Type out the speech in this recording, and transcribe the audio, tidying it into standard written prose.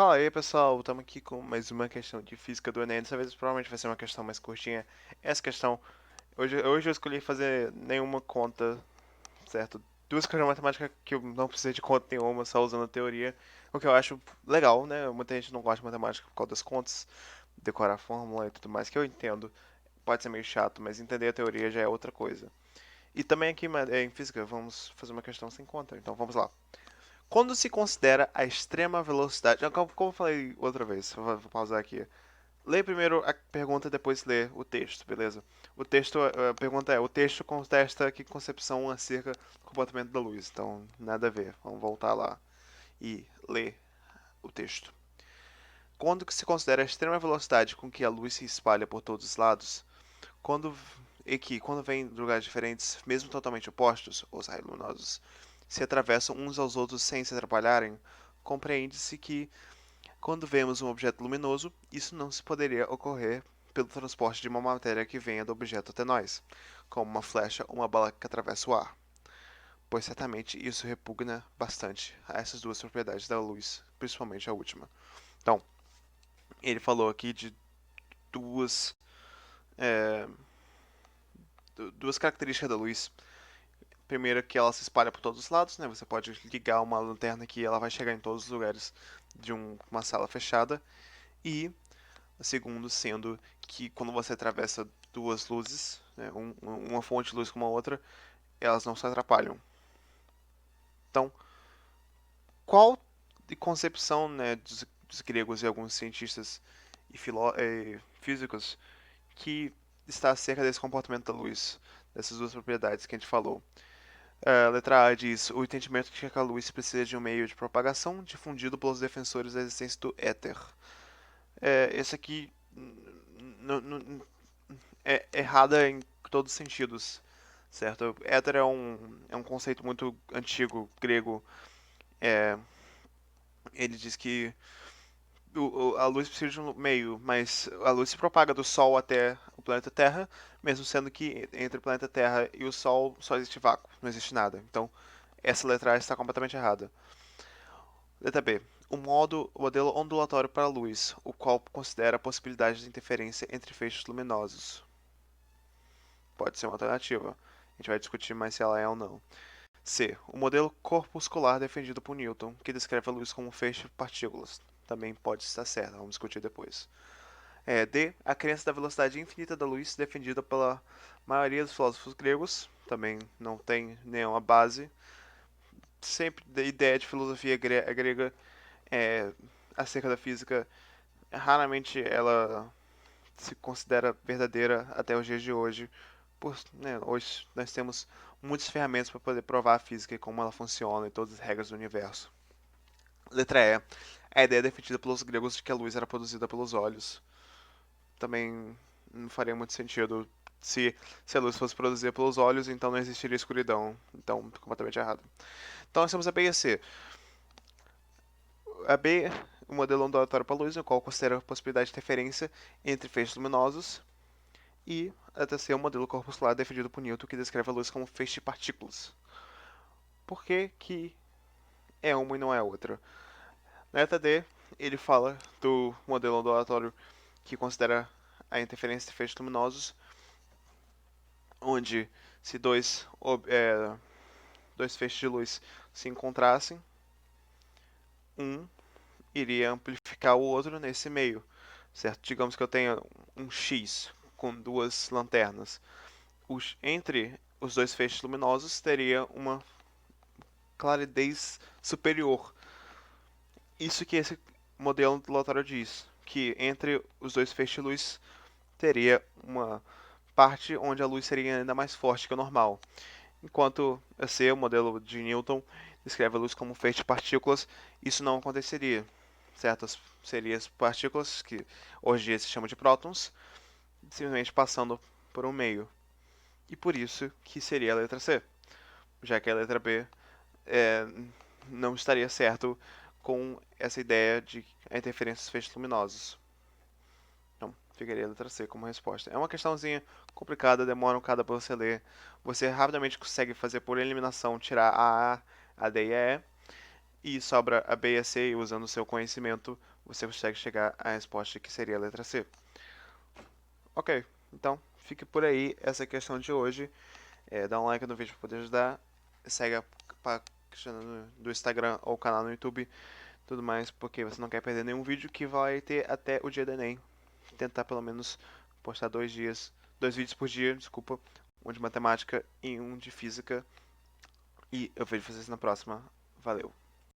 Fala aí, pessoal. Estamos aqui com mais uma questão de física do Enem. Dessa vez provavelmente vai ser uma questão mais curtinha. Essa questão, hoje eu escolhi fazer nenhuma conta, certo? Duas questões de matemática que eu não precisei de conta nenhuma, só usando a teoria. O que eu acho legal, né? Muita gente não gosta de matemática por causa das contas, decorar a fórmula e tudo mais, que eu entendo. Pode ser meio chato, mas entender a teoria já é outra coisa. E também aqui em física, vamos fazer uma questão sem conta. Então vamos lá. Quando se considera a extrema velocidade. Como eu falei outra vez, vou pausar aqui. Lê primeiro a pergunta, depois lê o texto, beleza? A pergunta é: o texto contesta que concepção acerca do comportamento da luz. Então, nada a ver. Vamos voltar lá e ler o texto. Quando se considera a extrema velocidade com que a luz se espalha por todos os lados, quando quando vem de lugares diferentes, mesmo totalmente opostos, os raios luminosos, se atravessam uns aos outros sem se atrapalharem, compreende-se que quando vemos um objeto luminoso, isso não se poderia ocorrer pelo transporte de uma matéria que venha do objeto até nós, como uma flecha ou uma bala que atravessa o ar, pois certamente isso repugna bastante a essas duas propriedades da luz, principalmente a última. Então, ele falou aqui de duas, é, duas características da luz. Primeiro, que ela se espalha por todos os lados, né? Você pode ligar uma lanterna que ela vai chegar em todos os lugares de uma sala fechada. E o segundo sendo que quando você atravessa duas luzes, né, uma fonte de luz com uma outra, elas não se atrapalham. Então, qual concepção, né, dos gregos e alguns cientistas e físicos que está acerca desse comportamento da luz, dessas duas propriedades que a gente falou? A letra A diz: o entendimento de que a luz precisa de um meio de propagação difundido pelos defensores da existência do éter. Esse aqui é errada em todos os sentidos, certo? Éter é um conceito muito antigo, grego. É, ele diz que a luz precisa de um meio, mas a luz se propaga do Sol até o planeta Terra, mesmo sendo que entre o planeta Terra e o Sol só existe vácuo, não existe nada. Então, essa letra A está completamente errada. Letra B. O modelo ondulatório para a luz, o qual considera a possibilidade de interferência entre feixes luminosos. Pode ser uma alternativa. A gente vai discutir mais se ela é ou não. C. O modelo corpuscular defendido por Newton, que descreve a luz como um feixe de partículas. Também pode estar certo, vamos discutir depois. D. A crença da velocidade infinita da luz, defendida pela maioria dos filósofos gregos. Também não tem nenhuma base. Sempre a ideia de filosofia grega é, acerca da física, raramente ela se considera verdadeira até os dias de hoje. Hoje nós temos muitas ferramentas para poder provar a física e como ela funciona e todas as regras do universo. Letra E. A ideia defendida pelos gregos de que a luz era produzida pelos olhos. Também não faria muito sentido. Se a luz fosse produzida pelos olhos, então não existiria escuridão. Então, completamente errado. Então, nós temos a B e a C. A B, o modelo ondulatório para a luz, no qual considera a possibilidade de interferência entre feixes luminosos. E a C, o modelo corpuscular defendido por Newton, que descreve a luz como feixe de partículas. Por que, que é uma e não é outra? Na letra D, ele fala do modelo ondulatório que considera a interferência de feixes luminosos, onde se dois feixes de luz se encontrassem, um iria amplificar o outro nesse meio, certo? Digamos que eu tenha um X com duas lanternas. Entre os dois feixes luminosos teria uma claridez superior. Isso que esse modelo ondulatório diz, que entre os dois feixes de luz teria uma parte onde a luz seria ainda mais forte que o normal. Enquanto esse, o modelo de Newton, descreve a luz como um feixe de partículas, isso não aconteceria. Certas seriam as partículas, que hoje em dia se chamam de prótons, simplesmente passando por um meio. E por isso que seria a letra C, já que a letra B é, não estaria certo com essa ideia de a interferência dos feixes luminosos. Então, ficaria a letra C como resposta. É uma questãozinha complicada, demora um cada para você ler. Você rapidamente consegue fazer por eliminação, tirar a D e a E. e sobra a B e a C, e usando o seu conhecimento, você consegue chegar à resposta que seria a letra C. Ok, então fique por aí essa questão de hoje. Dá um like no vídeo para poder ajudar. Segue a página do Instagram ou o canal no YouTube, tudo mais, porque você não quer perder nenhum vídeo que vai ter até o dia do Enem. Tentar pelo menos postar 2 vídeos por dia, desculpa, um de matemática e um de física. E eu vejo vocês na próxima. Valeu!